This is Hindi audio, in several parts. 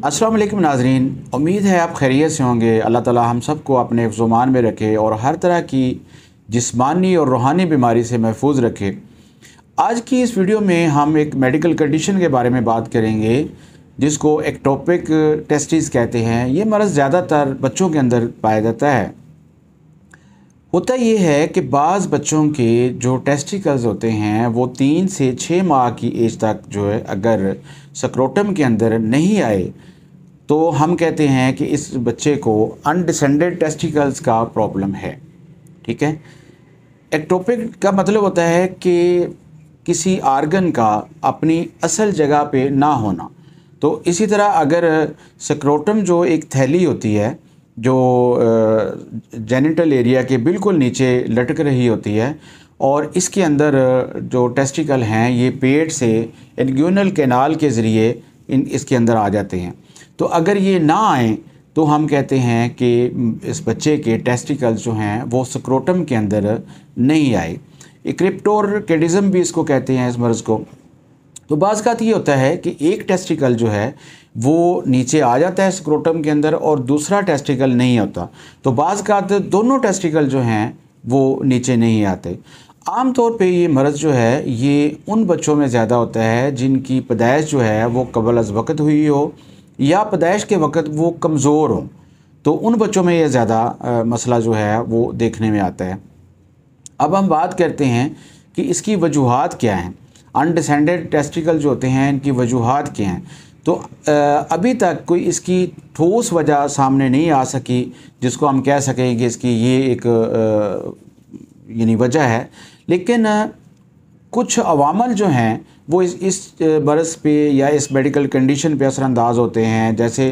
अस्सलाम वालेकुम नाज़रीन, उम्मीद है आप खैरियत से होंगे। अल्लाह ताला हम सब को अपने हिफ्ज़-ओ-मान में रखे और हर तरह की जिस्मानी और रूहानी बीमारी से महफूज रखे। आज की इस वीडियो में हम एक मेडिकल कंडीशन के बारे में बात करेंगे जिसको एक्टोपिक टेस्टिस कहते हैं। ये मर्ज़ ज़्यादातर बच्चों के अंदर पाया जाता है। होता ये है कि बाज़ बच्चों के जो टेस्टिकल्स होते हैं वो 3 से 6 माह की एज तक जो है अगर स्क्रोटम के अंदर नहीं आए तो हम कहते हैं कि इस बच्चे को अनडिसेंडेड टेस्टिकल्स का प्रॉब्लम है। ठीक है। एक्टोपिक का मतलब होता है कि किसी आर्गन का अपनी असल जगह पे ना होना। तो इसी तरह अगर स्क्रोटम जो एक थैली होती है जो जेनिटल एरिया के बिल्कुल नीचे लटक रही होती है और इसके अंदर जो टेस्टिकल हैं ये पेट से इंग्यूनल कैनाल के ज़रिए इसके अंदर आ जाते हैं। तो अगर ये ना आए तो हम कहते हैं कि इस बच्चे के टेस्टिकल्स जो हैं वो स्क्रोटम के अंदर नहीं आए। क्रिप्टोरकिडिज्म भी इसको कहते हैं इस मर्ज़ को। तो बाज़ का ये होता है कि एक टेस्टिकल जो है वो नीचे आ जाता है स्क्रोटम के अंदर और दूसरा टेस्टिकल नहीं होता। तो बाज़ का दोनों टेस्टिकल जो हैं वो नीचे नहीं आते। आम तौर पे ये मर्ज़ जो है ये उन बच्चों में ज़्यादा होता है जिनकी पैदाइश जो है वो कबल अज़ वक़्त हुई हो या पैदाइश के वक़्त वो कमज़ोर हो। तो उन बच्चों में ये ज़्यादा मसला जो है वो देखने में आता है। अब हम बात करते हैं कि इसकी वजूहात क्या हैं। अनडिसेंडेड टेस्टिकल जो होते हैं इनकी वजूहात क्या हैं। तो अभी तक कोई इसकी ठोस वजह सामने नहीं आ सकी जिसको हम कह सकें कि इसकी ये एक यानी वजह है। लेकिन कुछ अवामल जो हैं वो इस मर्ज़ पे या इस मेडिकल कंडीशन पे असरअंदाज होते हैं। जैसे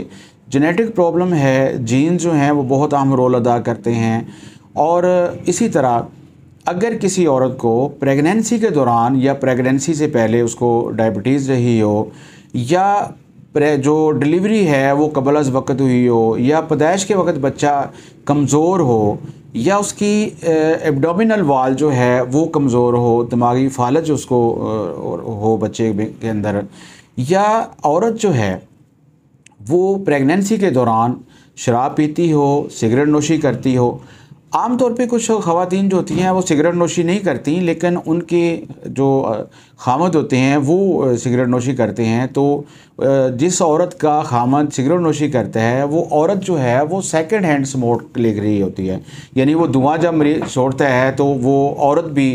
जेनेटिक प्रॉब्लम है, जीन जो हैं वो बहुत अहम रोल अदा करते हैं। और इसी तरह अगर किसी औरत को प्रेगनेंसी के दौरान या प्रेगनेंसी से पहले उसको डायबिटीज़ रही हो या जो डिलीवरी है वो कबल अज़ वक़्त हुई हो या पैदाइश के वक़्त बच्चा कमज़ोर हो या उसकी एब्डोमिनल वाल जो है वो कमज़ोर हो, दिमागी फालज उसको हो बच्चे के अंदर, या औरत जो है वो प्रेगनेंसी के दौरान शराब पीती हो, सिगरेट नोशी करती हो। आम तौर पे कुछ ख़वातीन जो होती हैं वो सिगरेट नोशी नहीं करती लेकिन उनके जो खामद होते हैं वो सिगरेट नोशी करते हैं। तो जिस औरत का खामद सिगरेट नोशी करता है वो औरत जो है वो सेकंड हैंड स्मोक ले रही होती है। यानी वो धुआं जब छोड़ता है तो वो औरत भी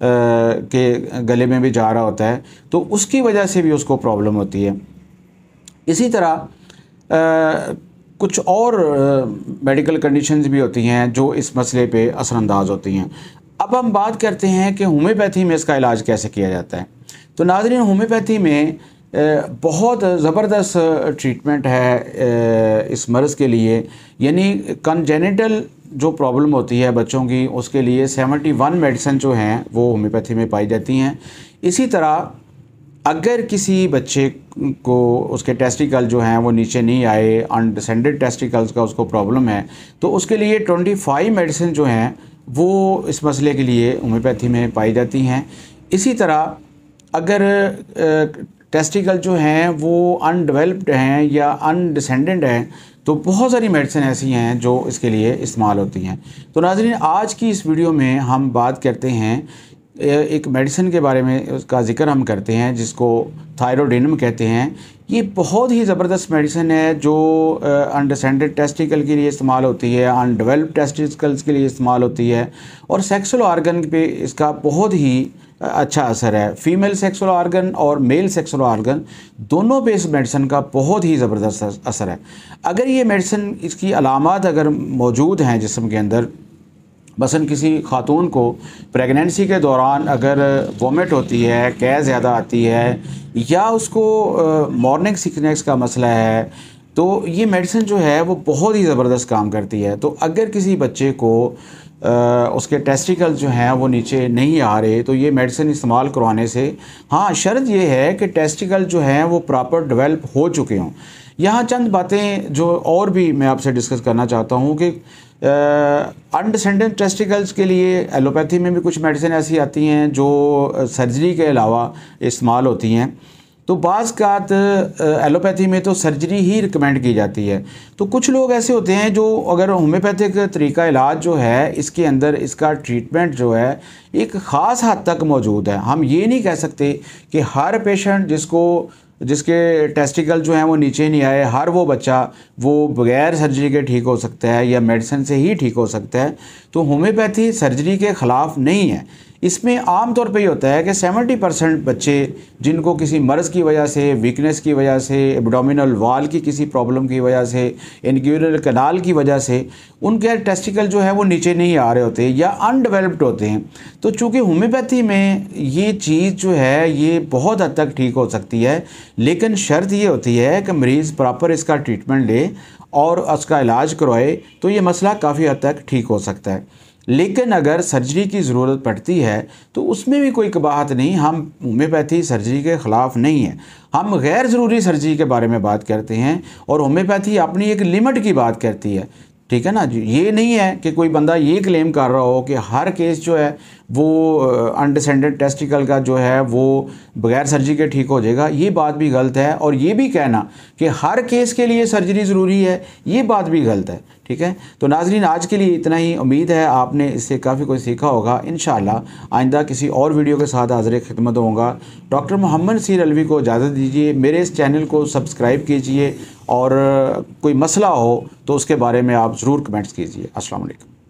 के गले में भी जा रहा होता है, तो उसकी वजह से भी उसको प्रॉब्लम होती है। इसी तरह कुछ और मेडिकल कंडीशंस भी होती हैं जो इस मसले पे असरअंदाज होती हैं। अब हम बात करते हैं कि होम्योपैथी में इसका इलाज कैसे किया जाता है। तो नाज़रीन, होम्योपैथी में बहुत ज़बरदस्त ट्रीटमेंट है इस मर्ज़ के लिए। यानी कंजेनिटल जो प्रॉब्लम होती है बच्चों की उसके लिए 71 मेडिसिन जो हैं वो होम्योपैथी में पाई जाती हैं। इसी तरह अगर किसी बच्चे को उसके टेस्टिकल जो हैं वो नीचे नहीं आए, अनडिसेंडेड टेस्टिकल्स का उसको प्रॉब्लम है, तो उसके लिए 25 मेडिसिन जो हैं वो इस मसले के लिए होम्योपैथी में पाई जाती हैं। इसी तरह अगर टेस्टिकल जो हैं वो अनडेवलप्ड हैं या अनडिसेंडेड हैं तो बहुत सारी मेडिसिन ऐसी हैं जो इसके लिए इस्तेमाल होती हैं। तो नाज़रीन, आज की इस वीडियो में हम बात करते हैं एक मेडिसिन के बारे में, उसका ज़िक्र हम करते हैं जिसको थायरोडिनम कहते हैं। ये बहुत ही ज़बरदस्त मेडिसिन है जो अनडिसेंडेड टेस्टिकल के लिए इस्तेमाल होती है, अनडेवलप्ड टेस्टिकल्स के लिए इस्तेमाल होती है और सेक्सुअल आर्गन पे इसका बहुत ही अच्छा असर है। फीमेल सेक्सुअल आर्गन और मेल सेक्सुअल आर्गन दोनों पे इस मेडिसिन का बहुत ही ज़बरदस्त असर है। अगर ये मेडिसिन, इसकी अलामात अगर मौजूद हैं जिस्म के अंदर, मसलन किसी खातून को प्रेगनेंसी के दौरान अगर वोमिट होती है, कै ज़्यादा आती है या उसको मॉर्निंग सिकनेस का मसला है, तो ये मेडिसिन जो है वो बहुत ही ज़बरदस्त काम करती है। तो अगर किसी बच्चे को उसके टेस्टिकल जो हैं वो नीचे नहीं आ रहे तो ये मेडिसिन इस्तेमाल करवाने से, हाँ, शर्त ये है कि टेस्टिकल जो हैं वो प्रॉपर डेवलप हो चुके हों। यहाँ चंद बातें जो और भी मैं आपसे डिस्कस करना चाहता हूँ कि अनडिसेंडेड टेस्टिकल्स के लिए एलोपैथी में भी कुछ मेडिसिन ऐसी आती हैं जो सर्जरी के अलावा इस्तेमाल होती हैं। तो बाज़ कात एलोपैथी में तो सर्जरी ही रिकमेंड की जाती है। तो कुछ लोग ऐसे होते हैं जो अगर होम्योपैथिक तरीका इलाज जो है इसके अंदर इसका ट्रीटमेंट जो है एक ख़ास हद तक मौजूद है। हम ये नहीं कह सकते कि हर पेशेंट जिसके टेस्टिकल जो हैं वो नीचे नहीं आए, हर वो बच्चा वो बगैर सर्जरी के ठीक हो सकता है या मेडिसिन से ही ठीक हो सकता है। तो होम्योपैथी सर्जरी के ख़िलाफ़ नहीं है। इसमें आम तौर पे ये होता है कि 70% बच्चे जिनको किसी मर्ज़ की वजह से, वीकनेस की वजह से, एब्डोमिनल वाल की किसी प्रॉब्लम की वजह से, इनग्यूरल कैनाल की वजह से उनके टेस्टिकल जो है वो नीचे नहीं आ रहे होते या अनडेवलप्ड होते हैं। तो चूँकि होम्योपैथी में ये चीज़ जो है ये बहुत हद तक ठीक हो सकती है, लेकिन शर्त ये होती है कि मरीज़ प्रॉपर इसका ट्रीटमेंट ले और उसका इलाज करवाए, तो ये मसला काफ़ी हद तक ठीक हो सकता है। लेकिन अगर सर्जरी की ज़रूरत पड़ती है तो उसमें भी कोई कबाहत नहीं। हम होम्योपैथी सर्जरी के ख़िलाफ़ नहीं है, हम गैर ज़रूरी सर्जरी के बारे में बात करते हैं और होम्योपैथी अपनी एक लिमिट की बात करती है। ठीक है ना जी। ये नहीं है कि कोई बंदा ये क्लेम कर रहा हो कि हर केस जो है वो अनडिसेंडेड टेस्टिकल का जो है वो बगैर सर्जरी के ठीक हो जाएगा, ये बात भी गलत है। और ये भी कहना कि हर केस के लिए सर्जरी ज़रूरी है, ये बात भी गलत है। ठीक है, तो नाज़रीन आज के लिए इतना ही। उम्मीद है आपने इससे काफ़ी कुछ सीखा होगा। इंशाअल्लाह आइंदा किसी और वीडियो के साथ हाज़िर खिदमत होगा। डॉक्टर मोहम्मद सीर अलवी को इजाज़त दीजिए। मेरे इस चैनल को सब्सक्राइब कीजिए और कोई मसला हो तो उसके बारे में आप ज़रूर कमेंट्स कीजिए। अस्सलाम वालेकुम।